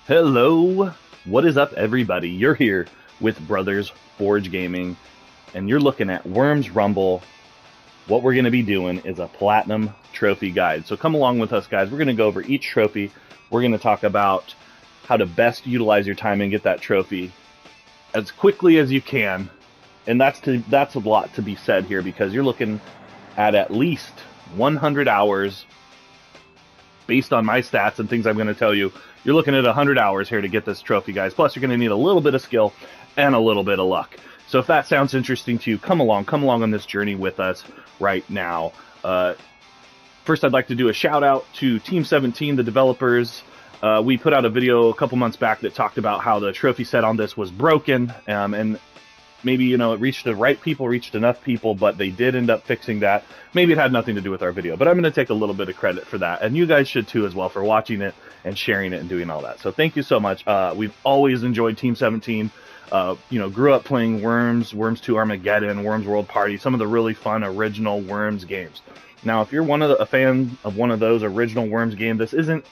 Hello, what is up everybody? You're here with Brothers Forge Gaming, and you're looking at Worms Rumble. What we're going to be doing is a Platinum Trophy Guide. So come along with us, guys. We're going to go over each trophy. We're going to talk about how to best utilize your time and get that trophy as quickly as you can. And that's a lot to be said here, because you're looking at least 100 hours. Based on my stats and things I'm going to tell you, you're looking at 100 hours here to get this trophy, guys. Plus, you're going to need a little bit of skill and a little bit of luck. So if that sounds interesting to you, come along on this journey with us right now. First, I'd like to do a shout out to Team 17, the developers. We put out a video a couple months back that talked about how the trophy set on this was broken, and maybe, it reached the right people, reached enough people, but they did end up fixing that. Maybe it had nothing to do with our video, but I'm going to take a little bit of credit for that. And you guys should too as well, for watching it and sharing it and doing all that. So thank you so much. We've always enjoyed Team 17. Grew up playing Worms, Worms 2 Armageddon, Worms World Party, some of the really fun original Worms games. Now, if you're a fan of one of those original Worms games, this isn't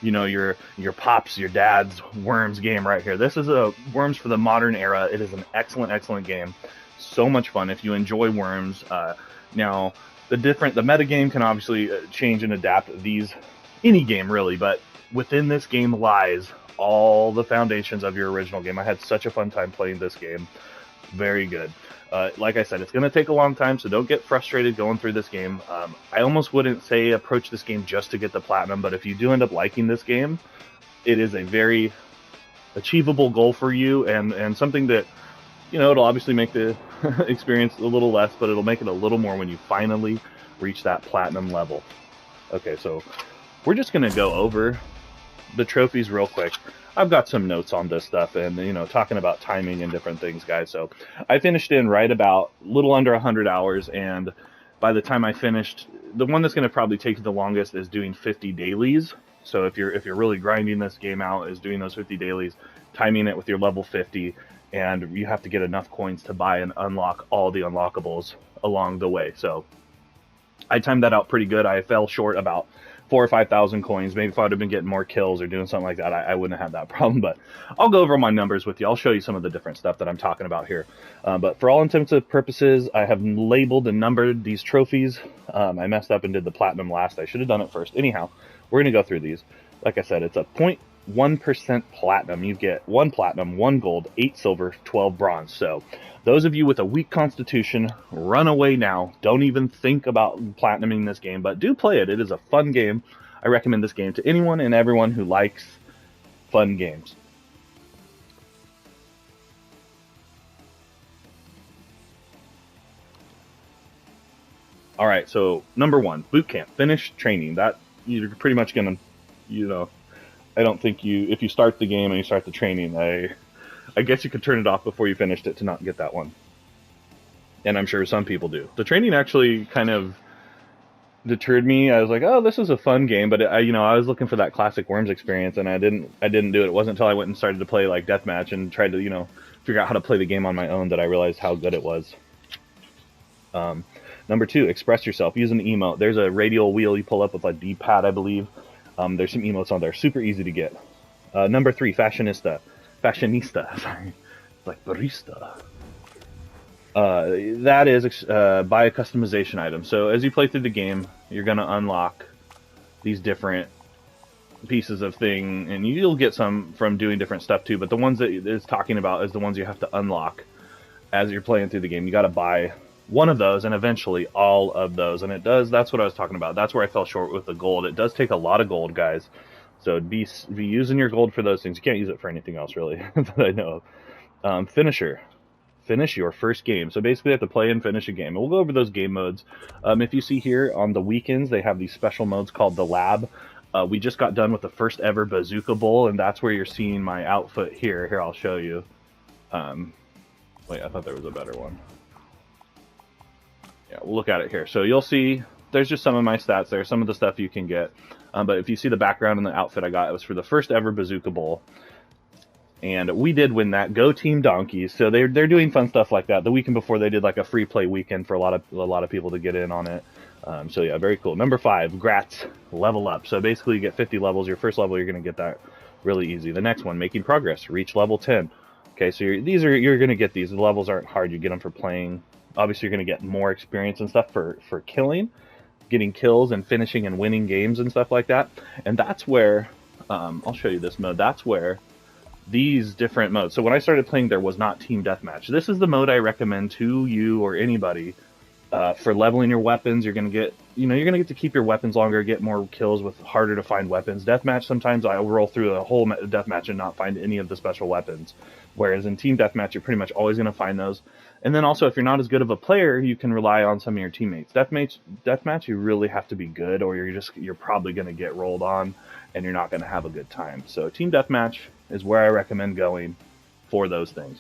your pops, your dad's Worms game right here. This is a Worms for the modern era. It is an excellent game. So much fun if you enjoy Worms. Now, the meta game can obviously change and adapt any game really, but within this game lies all the foundations of your original game. I had such a fun time playing this game. Very good. Like I said, it's going to take a long time, so don't get frustrated going through this game. I almost wouldn't say approach this game just to get the platinum, but if you do end up liking this game, it is a very achievable goal for you, and something that, it'll obviously make the experience a little less, but it'll make it a little more when you finally reach that platinum level. Okay, so we're just going to go over the trophies real quick. I've got some notes on this stuff and, talking about timing and different things, guys. So I finished in right about a little under 100 hours, and by the time I finished, the one that's going to probably take you the longest is doing 50 dailies. So if you're really grinding this game out, is doing those 50 dailies, timing it with your level 50, and you have to get enough coins to buy and unlock all the unlockables along the way. So I timed that out pretty good. I fell short about 4,000 or 5,000 coins. Maybe if I would have been getting more kills or doing something like that, I wouldn't have had that problem. But I'll go over my numbers with you. I'll show you some of the different stuff that I'm talking about here. But for all intents and purposes, I have labeled and numbered these trophies. I messed up and did the platinum last. I should have done it first. Anyhow, we're going to go through these. Like I said, it's a 0.1% platinum. You get 1 platinum, 1 gold, 8 silver, 12 bronze. So those of you with a weak constitution, run away now. Don't even think about platinuming this game, but do play it. It is a fun game. I recommend this game to anyone and everyone who likes fun games. All right, so number 1, boot camp, finish training. That you're pretty much gonna, I don't think if you start the game and you start the training, I guess you could turn it off before you finished it to not get that one. And I'm sure some people do. The training actually kind of deterred me. I was like, oh, this is a fun game, but I was looking for that classic Worms experience, and I didn't do it. It wasn't until I went and started to play like deathmatch and tried to figure out how to play the game on my own that I realized how good it was. Number 2, express yourself. Use an emote. There's a radial wheel you pull up with a D-pad, I believe. There's some emotes on there. Super easy to get. Number 3, fashionista, sorry. It's like barista. That is buy a customization item. So as you play through the game, you're going to unlock these different pieces of thing, and you'll get some from doing different stuff too, but the ones that it's talking about is the ones you have to unlock as you're playing through the game. You got to buy one of those and eventually all of those, and that's what I was talking about. That's where I fell short with the gold. It does take a lot of gold, guys. So be using your gold for those things. You can't use it for anything else, really, that I know of. Finisher. Finish your first game. So basically you have to play and finish a game. And we'll go over those game modes. If you see here on the weekends, they have these special modes called the Lab. We just got done with the first ever Bazooka Bowl, and that's where you're seeing my outfit here. Here, I'll show you. Wait, I thought there was a better one. Yeah, we'll look at it here. So you'll see there's just some of my stats there, some of the stuff you can get. But if you see the background and the outfit I got, it was for the first ever Bazooka Bowl. And we did win that. Go Team Donkeys. So they're doing fun stuff like that. The weekend before, they did like a free play weekend for a lot of people to get in on it. So yeah, very cool. Number 5, Grats, level up. So basically you get 50 levels. Your first level, you're going to get that really easy. The next one, making progress, reach level 10. Okay, so you're going to get these. The levels aren't hard. You get them for playing. Obviously, you're going to get more experience and stuff for killing, getting kills and finishing and winning games and stuff like that. And that's where, I'll show you this mode. That's where these different modes. So when I started playing, there was not Team Deathmatch. This is the mode I recommend to you or anybody for leveling your weapons. You're going to get, you're going to get to keep your weapons longer, get more kills with harder to find weapons. Deathmatch, sometimes I'll roll through a whole deathmatch and not find any of the special weapons. Whereas in Team Deathmatch, you're pretty much always going to find those. And then also, if you're not as good of a player, you can rely on some of your teammates. Deathmatch, you really have to be good, or you're probably going to get rolled on, and you're not going to have a good time. So Team Deathmatch is where I recommend going for those things.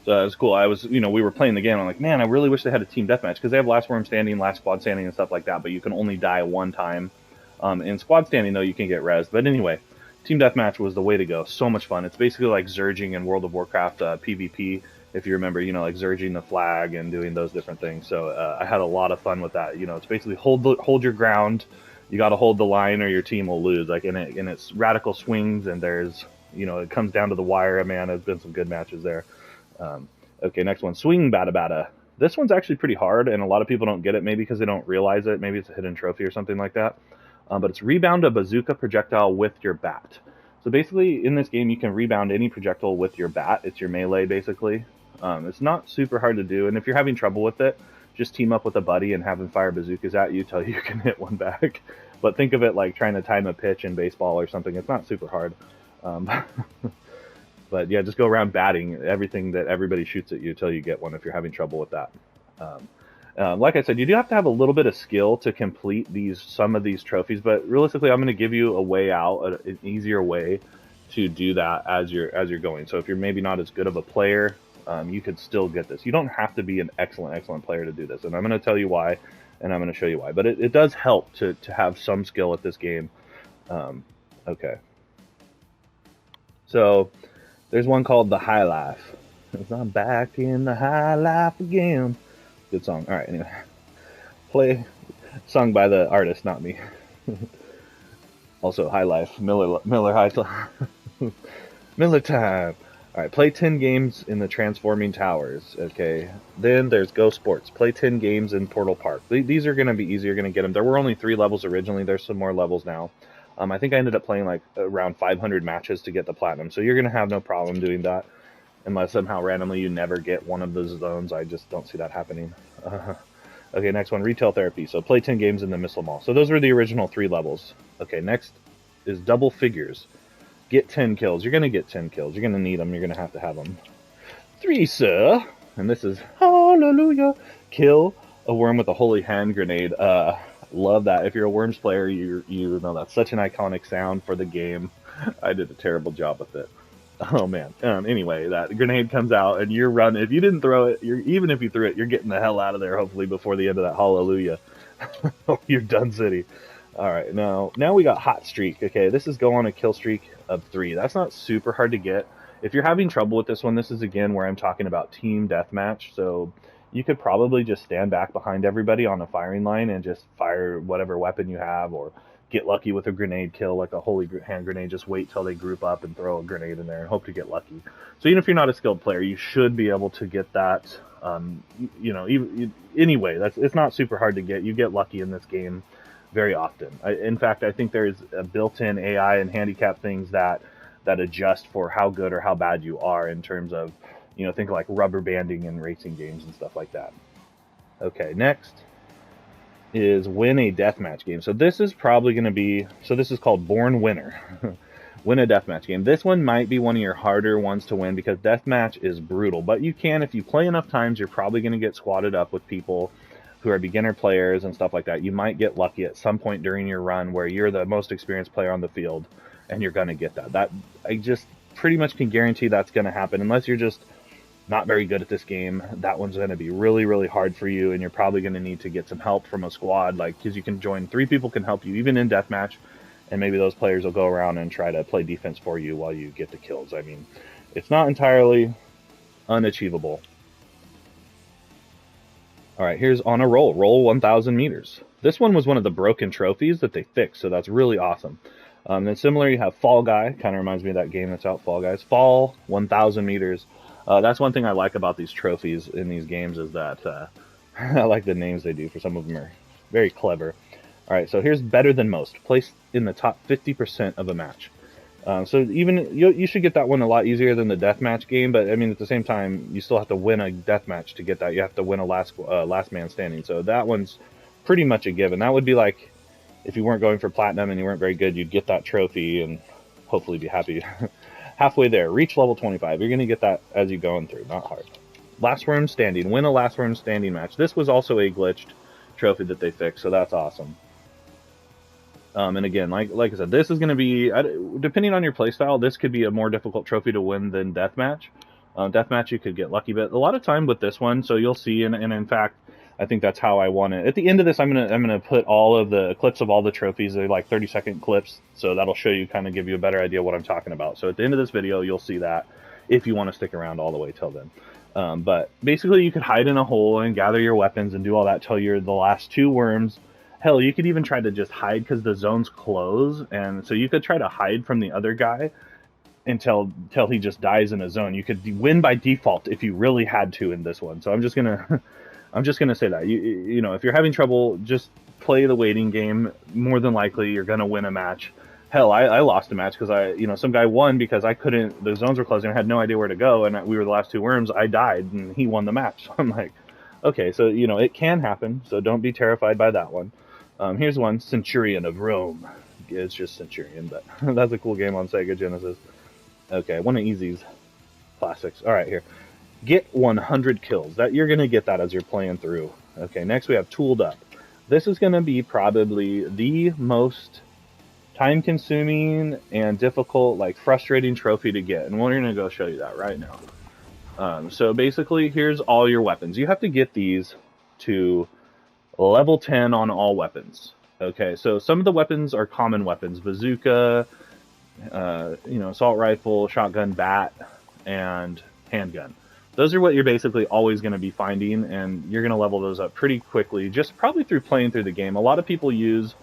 So it was cool. We were playing the game. I'm like, man, I really wish they had a Team Deathmatch, because they have last worm standing, last squad standing, and stuff like that. But you can only die one time. In squad standing, though, you can get res. But anyway, Team Deathmatch was the way to go. So much fun. It's basically like Zerging in World of Warcraft PvP. If you remember, like Zerging the flag and doing those different things. So I had a lot of fun with that. It's basically hold your ground. You got to hold the line, or your team will lose. Like, and it's radical swings, and there's, it comes down to the wire. Man, there's been some good matches there. Okay, next one, Swing Bada Bada. This one's actually pretty hard, and a lot of people don't get it, maybe because they don't realize it. Maybe it's a hidden trophy or something like that. But it's rebound a bazooka projectile with your bat. So basically, in this game, you can rebound any projectile with your bat. It's your melee, basically. It's not super hard to do, and if you're having trouble with it, just team up with a buddy and have him fire bazookas at you till you can hit one back. But think of it like trying to time a pitch in baseball or something. It's not super hard. But yeah, just go around batting everything that everybody shoots at you until you get one if you're having trouble with that. Like I said, you do have to have a little bit of skill to complete some of these trophies, but realistically, I'm going to give you a way out, an easier way to do that as you're going. So if you're maybe not as good of a player, you could still get this. You don't have to be an excellent player to do this, and I'm going to tell you why, and I'm going to show you why. But it does help to have some skill at this game. Okay. So there's one called The High Life. I'm back in the high life again. Good song. All right, anyway. Play, sung by the artist, not me. Also, High Life. Miller High Miller time. All right, play 10 games in the Transforming Towers. Okay. Then there's Go Sports. Play 10 games in Portal Park. These are going to be easy. You're going to get them. There were only 3 levels originally. There's some more levels now. I think I ended up playing like around 500 matches to get the platinum. So you're going to have no problem doing that. Unless somehow randomly you never get one of those zones. I just don't see that happening. Okay, next one, Retail Therapy. So play 10 games in the Missile Mall. So those were the original 3 levels. Okay, next is Double Figures. Get 10 kills. You're going to get 10 kills. You're going to need them. You're going to have them. 3, sir. And this is, hallelujah, kill a worm with a holy hand grenade. Love that. If you're a Worms player, you know that's such an iconic sound for the game. I did a terrible job with it. Oh man. Anyway, that grenade comes out and you're running. If you didn't throw it, even if you threw it, you're getting the hell out of there. Hopefully before the end of that hallelujah. You're done city. All right, now we got Hot Streak. Okay, this is go on a kill streak of 3. That's not super hard to get. If you're having trouble with this one, this is again where I'm talking about team deathmatch. So you could probably just stand back behind everybody on a firing line and just fire whatever weapon you have, or get lucky with a grenade kill, like a holy hand grenade. Just wait till they group up and throw a grenade in there and hope to get lucky. So even if you're not a skilled player, you should be able to get that. Anyway, it's not super hard to get. You get lucky in this game very often. In fact, I think there's a built-in AI and handicap things that adjust for how good or how bad you are in terms of, think like rubber banding in racing games and stuff like that. Okay, next is win a deathmatch game. So this is probably going to be, this is called Born Winner. Win a deathmatch game. This one might be one of your harder ones to win because deathmatch is brutal, but you can, if you play enough times, you're probably going to get squatted up with people who are beginner players and stuff like that. You might get lucky at some point during your run where you're the most experienced player on the field and you're going to get that. I just pretty much can guarantee that's going to happen unless you're just not very good at this game. That one's going to be really, really hard for you, and you're probably going to need to get some help from a squad, because you can join 3 people can help you even in deathmatch, and maybe those players will go around and try to play defense for you while you get the kills. I mean, it's not entirely unachievable. All right, here's on a roll. Roll 1,000 meters. This one was one of the broken trophies that they fixed, so that's really awesome. Then similar, you have Fall Guy. Kind of reminds me of that game that's out, Fall Guys. Fall 1,000 meters. That's one thing I like about these trophies in these games is that I like the names they do. For some of them are very clever. All right, so here's Better Than Most. Placed in the top 50% of a match. So even you should get that one a lot easier than the deathmatch game, but I mean at the same time you still have to win a deathmatch to get that. You have to win a last man standing. So that one's pretty much a given. That would be like if you weren't going for platinum and you weren't very good, you'd get that trophy and hopefully be happy. Halfway there, reach level 25. You're gonna get that as you're going through. Not hard. Last worm standing. Win a last worm standing match. This was also a glitched trophy that they fixed, so that's awesome. And again, like I said, this is going to be, depending on your playstyle, this could be a more difficult trophy to win than Deathmatch. Deathmatch, you could get lucky, but a lot of time with this one, so you'll see, and in fact, I think that's how I won it. At the end of this, I'm gonna put all of the clips of all the trophies. They're like 30-second clips, so that'll show you, kind of give you a better idea of what I'm talking about. So at the end of this video, you'll see that if you want to stick around all the way till then. But basically, you could hide in a hole and gather your weapons and do all that till you're the last 2 worms. Hell, you could even try to just hide because the zones close, and so you could try to hide from the other guy until he just dies in a zone. You could win by default if you really had to in this one. So I'm just gonna say that you know if you're having trouble, just play the waiting game. More than likely, you're gonna win a match. Hell, I lost a match because some guy won because I couldn't. The zones were closing. I had no idea where to go, and we were the last 2 worms. I died, and he won the match. So I'm like, okay, so it can happen. So don't be terrified by that one. Here's one, Centurion of Rome. It's just Centurion, but that's a cool game on Sega Genesis. Okay, one of Easy's classics. All right, here. Get 100 kills. That you're going to get that as you're playing through. Okay, next we have Tooled Up. This is going to be probably the most time-consuming and difficult, like frustrating trophy to get, and we're going to go show you that right now. So basically, here's all your weapons. You have to get these to level 10 on all weapons. Okay, so some of the weapons are common weapons. Bazooka, assault rifle, shotgun, bat, and handgun. Those are what you're basically always going to be finding, and you're going to level those up pretty quickly, just probably through playing through the game. A lot of people use,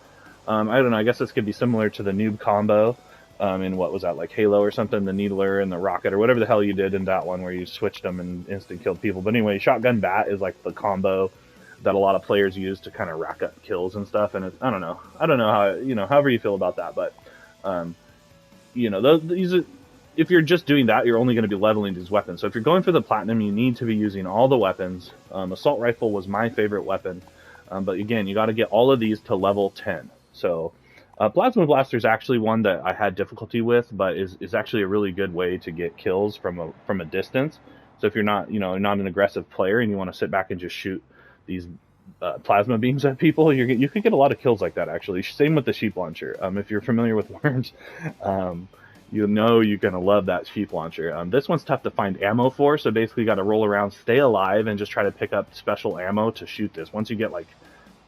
I don't know, I guess this could be similar to the noob combo in what was that, like Halo or something, the Needler and the Rocket, or whatever the hell you did in that one where you switched them and instant killed people. But anyway, shotgun, bat is like the combo that a lot of players use to kind of rack up kills and stuff, and I don't know how, however you feel about that, but if you're just doing that, you're only going to be leveling these weapons. So if you're going for the platinum, you need to be using all the weapons. Assault rifle was my favorite weapon, but again, you got to get all of these to level 10. So plasma blaster is actually one that I had difficulty with, but is actually a really good way to get kills from a distance. So if you're not not an aggressive player and you want to sit back and just shoot these plasma beams at people, you could get a lot of kills like that, actually. Same with the sheep launcher. If you're familiar with worms, you're going to love that sheep launcher. This one's tough to find ammo for, so basically you got to roll around, stay alive, and just try to pick up special ammo to shoot this. Once you get like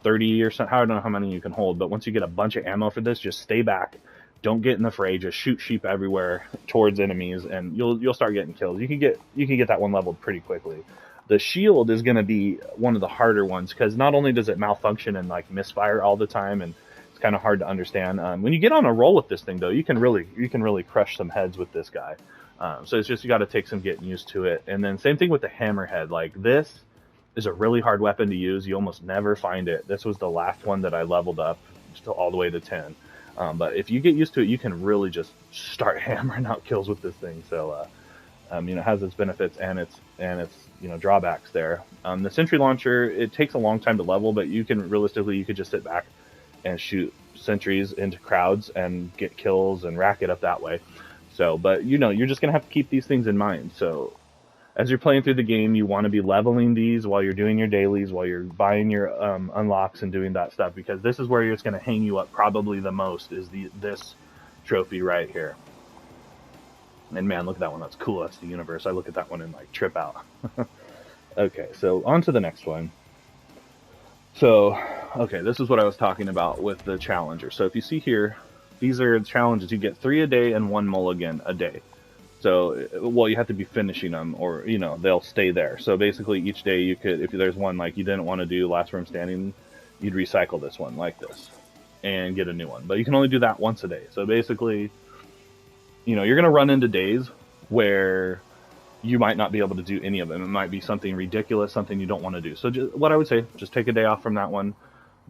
30 or something, I don't know how many you can hold, but once you get a bunch of ammo for this, just stay back. Don't get in the fray. Just shoot sheep everywhere towards enemies, and you'll start getting kills. You can get that one leveled pretty quickly. The shield is going to be one of the harder ones because not only does it malfunction and like misfire all the time, and it's kind of hard to understand. When you get on a roll with this thing, though, you can really crush some heads with this guy. So it's just you got to take some getting used to it. And then same thing with the Hammerhead. Like this is a really hard weapon to use. You almost never find it. This was the last one that I leveled up all the way to 10. But if you get used to it, you can really just start hammering out kills with this thing. So it has its benefits and its drawbacks there. The Sentry Launcher, it takes a long time to level, but you could just sit back and shoot sentries into crowds and get kills and rack it up that way. So, but you're just gonna have to keep these things in mind. So as you're playing through the game, you want to be leveling these while you're doing your dailies, while you're buying your unlocks and doing that stuff, because this is where it's going to hang you up probably the most, is this trophy right here. And man, look at that one. That's cool. That's the universe. I look at that one and like trip out. Okay, so on to the next one. So, okay, this is what I was talking about with the challenger. So if you see here, these are challenges. You get 3 a day and 1 mulligan a day. So, well, you have to be finishing them, or they'll stay there. So basically, each day you could, if there's one like you didn't want to do last worm standing, you'd recycle this one like this, and get a new one. But you can only do that once a day. So basically, you're gonna run into days where you might not be able to do any of them. It might be something ridiculous, something you don't want to do. So what I would say, just take a day off from that one.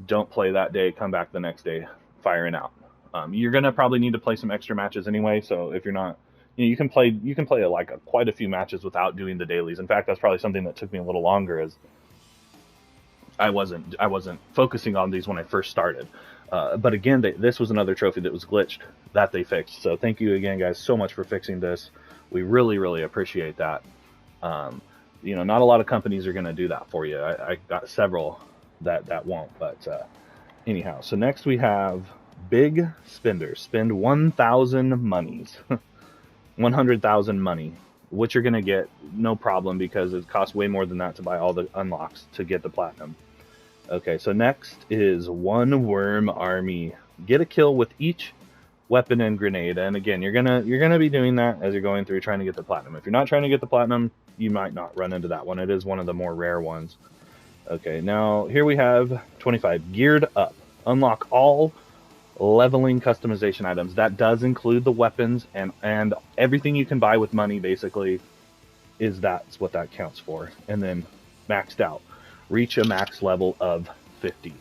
Don't play that day. Come back the next day, firing out. You're gonna probably need to play some extra matches anyway. So if you're not, you can play like quite a few matches without doing the dailies. In fact, that's probably something that took me a little longer, as I wasn't focusing on these when I first started. But again, this was another trophy that was glitched that they fixed. So thank you again, guys, so much for fixing this. We really, really appreciate that. Not a lot of companies are going to do that for you. I got several that won't. But anyhow, so next we have Big Spender. Spend 1,000 monies. 100,000 money, which you're going to get no problem, because it costs way more than that to buy all the unlocks to get the platinum. Okay, so next is One Worm Army. Get a kill with each weapon and grenade. And again, you're gonna be doing that as you're going through trying to get the platinum. If you're not trying to get the platinum, you might not run into that one. It is one of the more rare ones. Okay, now here we have 25. Geared Up. Unlock all leveling customization items. That does include the weapons and everything you can buy with money, basically, that's what that counts for. And then maxed out. Reach a max level of 50.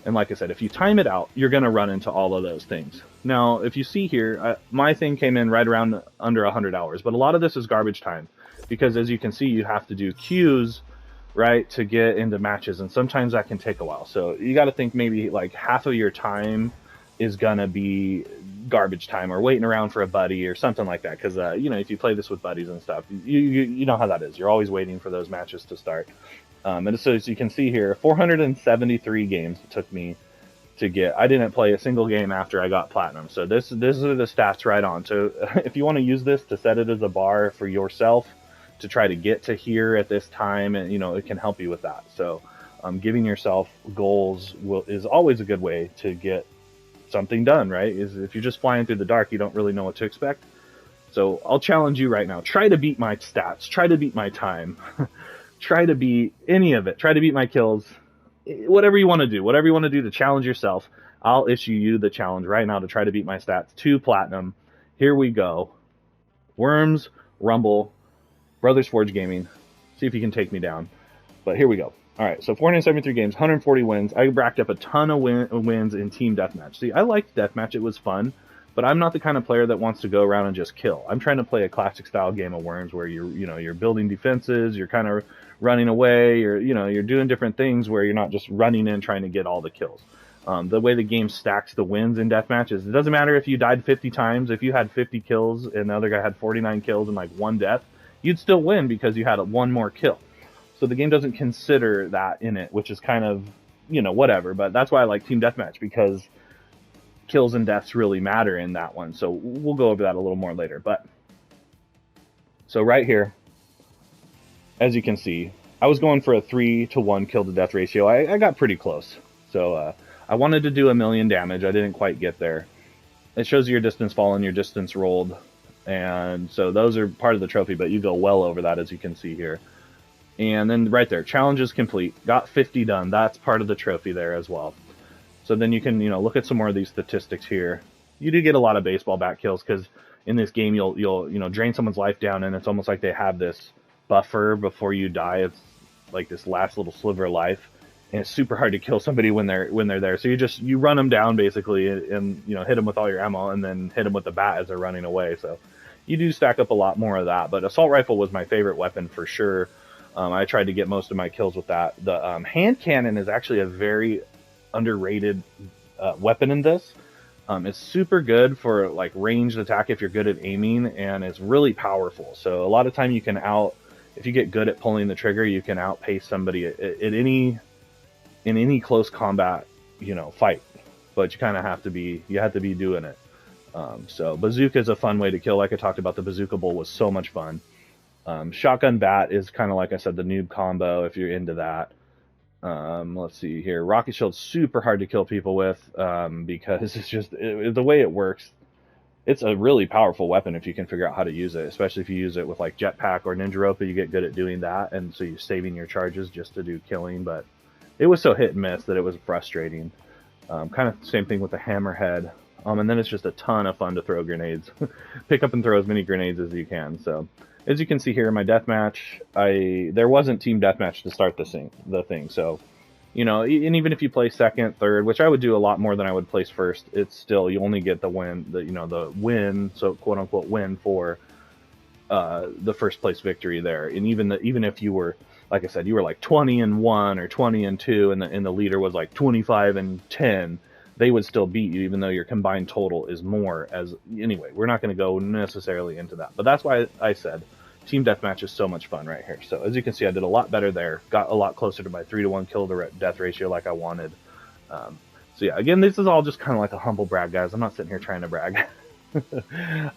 And like I said, if you time it out, you're going to run into all of those things. Now, if you see here, my thing came in right around under 100 hours, but a lot of this is garbage time, because as you can see, you have to do queues, right, to get into matches, and sometimes that can take a while. So you got to think maybe like half of your time is going to be garbage time, or waiting around for a buddy or something like that, because if you play this with buddies and stuff, you know how that is. You're always waiting for those matches to start. And so as you can see here, 473 games it took me to get. I didn't play a single game after I got platinum. So this are the stats right on. So if you want to use this to set it as a bar for yourself to try to get to here at this time, and it can help you with that. So giving yourself goals is always a good way to get something done, right? Is if you're just flying through the dark, you don't really know what to expect. So I'll challenge you right now. Try to beat my stats. Try to beat my time. Try to beat any of it. Try to beat my kills. Whatever you want to do. Whatever you want to do to challenge yourself, I'll issue you the challenge right now to try to beat my stats to platinum. Here we go. Worms, Rumble, Brothers Forge Gaming. See if you can take me down. But here we go. All right, so 473 games, 140 wins. I racked up a ton of wins in Team Deathmatch. See, I liked Deathmatch. It was fun. But I'm not the kind of player that wants to go around and just kill. I'm trying to play a classic style game of Worms where you're building defenses, you're kind of running away, you're doing different things where you're not just running in trying to get all the kills. The way the game stacks the wins in deathmatch is it doesn't matter if you died 50 times. If you had 50 kills and the other guy had 49 kills and like one death, you'd still win because you had one more kill. So the game doesn't consider that in it, which is kind of whatever. But that's why I like Team Deathmatch, because kills and deaths really matter in that one. So we'll go over that a little more later. But so right here, as you can see, I was going for a 3-to-1 kill to death ratio. I got pretty close. So I wanted to do 1,000,000 damage. I didn't quite get there. It shows you your distance fallen, your distance rolled. And so those are part of the trophy, but you go well over that, as you can see here. And then right there, challenge is complete. Got 50 done. That's part of the trophy there as well. So then you can, look at some more of these statistics here. You do get a lot of baseball bat kills, because in this game you'll drain someone's life down, and it's almost like they have this buffer before you die. It's like this last little sliver of life, and it's super hard to kill somebody when they're there. So you run them down basically, and hit them with all your ammo, and then hit them with the bat as they're running away. So you do stack up a lot more of that. But assault rifle was my favorite weapon for sure. I tried to get most of my kills with that. The hand cannon is actually a very underrated weapon in this. It's super good for like ranged attack if you're good at aiming, and it's really powerful. So a lot of time you can if you get good at pulling the trigger, you can outpace somebody in any close combat fight. But you kind of have to be doing it. So Bazooka is a fun way to kill. Like I talked about, the Bazooka Bowl was so much fun. Shotgun Bat is kind of, like I said, the noob combo if you're into that. Let's see here. Rocket Shield's super hard to kill people with, because it's just the way it works. it's a really powerful weapon if you can figure out how to use it, especially if you use it with like jetpack or ninja rope. You get good at doing that, and so you're saving your charges just to do killing. But it was so hit and miss that it was frustrating. Kind of same thing with the Hammerhead. And then it's just a ton of fun to throw grenades. Pick up and throw as many grenades as you can. So as you can see here in my deathmatch, there wasn't team deathmatch to start the thing. So, you know, and even if you play second, third, which I would do a lot more than I would place first, it's still, you only get the win, so quote unquote win for the first place victory there. And even if you were, like I said, you were like 20-1 or 20-2, and the leader was like 25-10, they would still beat you, even though your combined total is more. Anyway, we're not going to go necessarily into that, but that's why I said team deathmatch is so much fun right here. So as you can see, I did a lot better there, got a lot closer to my 3-to-1 kill to death ratio like I wanted. So yeah, again, this is all just kind of like a humble brag, guys. I'm not sitting here trying to brag.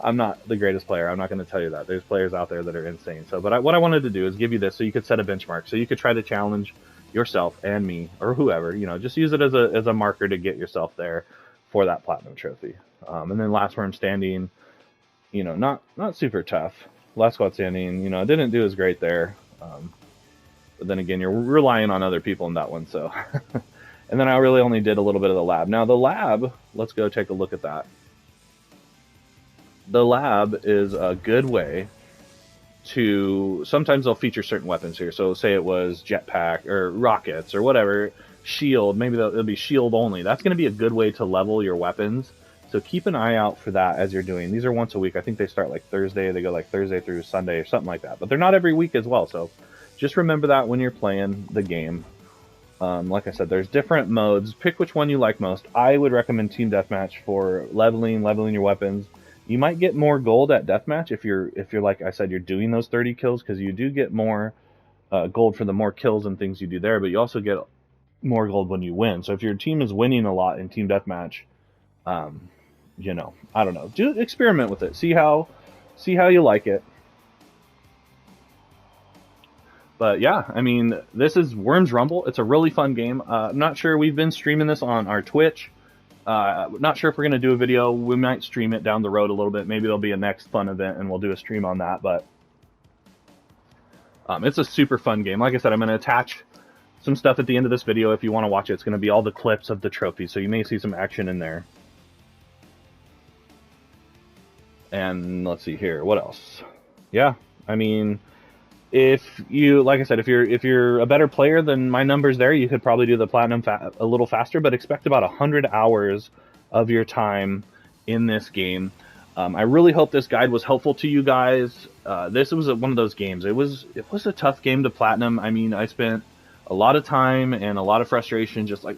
I'm not the greatest player. I'm not going to tell you that. There's players out there that are insane. So, but what I wanted to do is give you this so you could set a benchmark, so you could try to challenge yourself and me or whoever. You know, just use it as a marker to get yourself there for that platinum trophy. And then last worm standing, you know, not super tough. Last squad standing, you know, I didn't do as great there. But then again, you're relying on other people in that one. So, and then I really only did a little bit of the lab. Now the lab, let's go take a look at that. The lab is a good way to, sometimes they'll feature certain weapons here. So say it was jetpack or rockets or whatever, shield, maybe it'll be shield only. That's going to be a good way to level your weapons. So keep an eye out for that as you're doing. These are once a week. I think they start like Thursday. They go like Thursday through Sunday or something like that. But they're not every week as well. So just remember that when you're playing the game. Like I said, there's different modes. Pick which one you like most. I would recommend Team Deathmatch for leveling your weapons. You might get more gold at deathmatch if you're like I said, you're doing those 30 kills, because you do get more gold for the more kills and things you do there, but you also get more gold when you win. So if your team is winning a lot in team deathmatch, you know, I don't know, experiment with it, see how you like it. But yeah, I mean, this is Worms Rumble. It's a really fun game. I'm not sure, we've been streaming this on our Twitch. Not sure if we're going to do a video. We might stream it down the road a little bit. Maybe there'll be a next fun event and we'll do a stream on that. But it's a super fun game. Like I said, I'm going to attach some stuff at the end of this video if you want to watch it. It's going to be all the clips of the trophies, so you may see some action in there. And let's see here. What else? Yeah, I mean, if you, like I said, if you're a better player than my numbers there, you could probably do the platinum a little faster, but expect about 100 hours of your time in this game. I really hope this guide was helpful to you guys. This was one of those games. It was a tough game to platinum. I mean, I spent a lot of time and a lot of frustration, just like,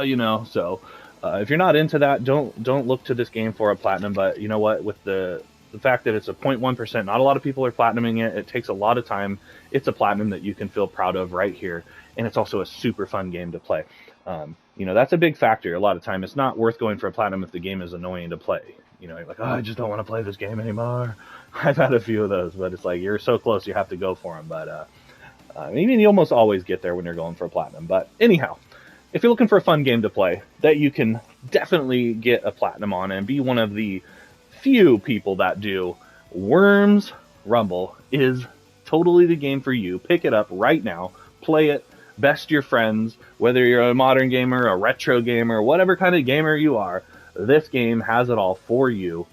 you know. So if you're not into that, don't look to this game for a platinum. But you know what, with the fact that it's a 0.1%, not a lot of people are platinuming it. It takes a lot of time. It's a platinum that you can feel proud of right here, and it's also a super fun game to play. You know, that's a big factor. A lot of time, it's not worth going for a platinum if the game is annoying to play. You know, you're like, I just don't want to play this game anymore. I've had a few of those, but it's like you're so close, you have to go for them. But even you almost always get there when you're going for a platinum. But anyhow, if you're looking for a fun game to play that you can definitely get a platinum on and be one of the few people that do, Worms Rumble is totally the game for you. Pick it up right now, play it, best your friends, whether you're a modern gamer, a retro gamer, whatever kind of gamer you are, this game has it all for you.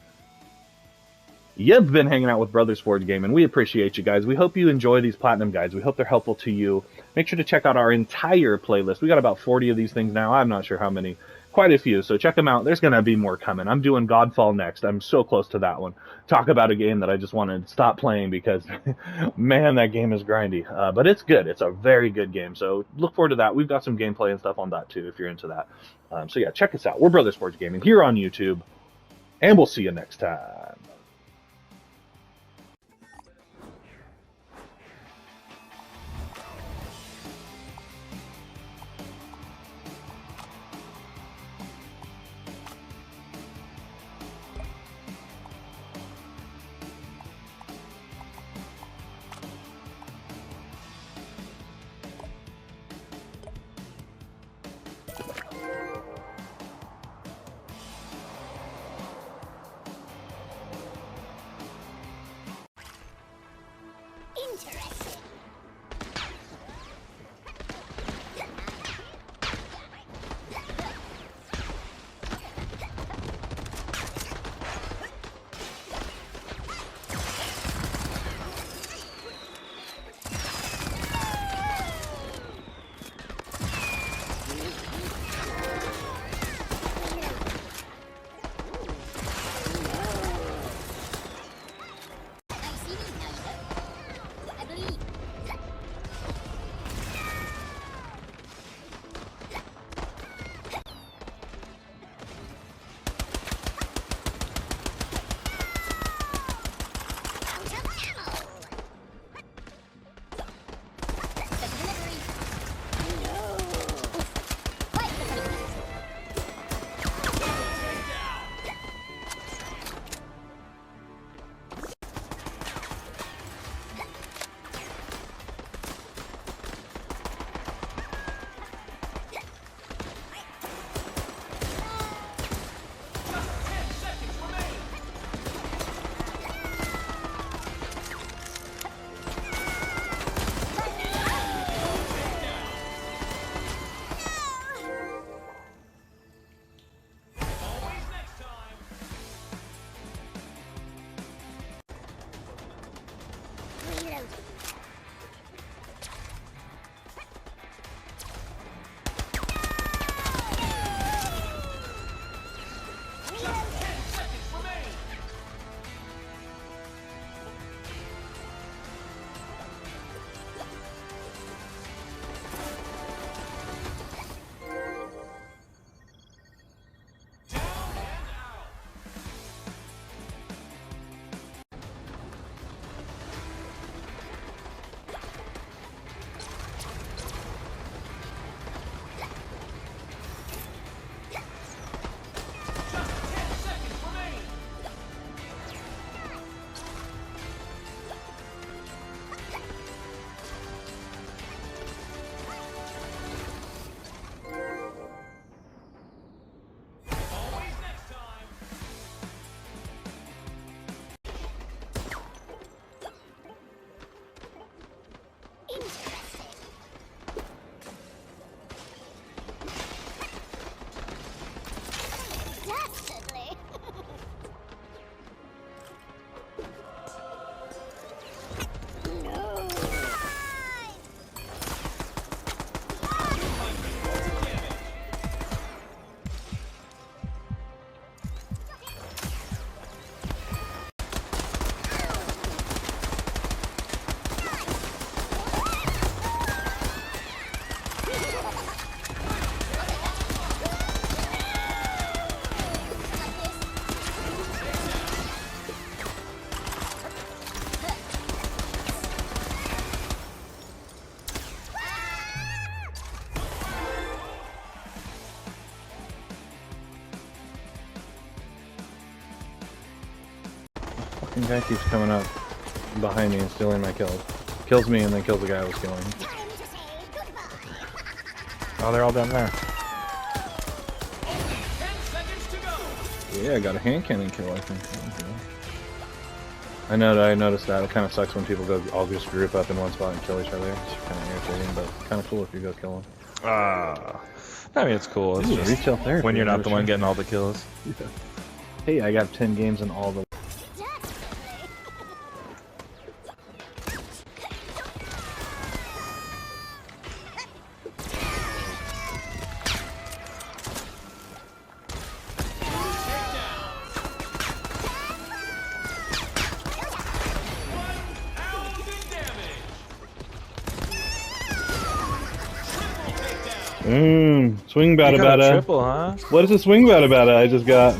You've been hanging out with Brothers Forge Gaming. We appreciate you guys. We hope you enjoy these platinum guides. We hope they're helpful to you. Make sure to check out our entire playlist. We got about 40 of these things now. I'm not sure how many. Quite a few, so check them out. There's going to be more coming. I'm doing Godfall next. I'm so close to that one. Talk about a game that I just want to stop playing because, man, that game is grindy. But it's good. It's a very good game, so look forward to that. We've got some gameplay and stuff on that, too, if you're into that. So yeah, check us out. We're Brothers Forge Gaming here on YouTube, and we'll see you next time. fucking guy keeps coming up behind me and stealing my kills. Kills me and then kills the guy I was killing. Oh, they're all down there. Yeah, I got a hand cannon kill, I think. I noticed that. It kind of sucks when people all just group up in one spot and kill each other. It's kind of irritating, but kind of cool if you go kill them. I mean, it's cool. It's just retail therapy. when you're not the one getting all the kills. Yeah. Hey, I got 10 games in all the... Swing bada bada. Triple, huh? What is a swing bada bada I just got?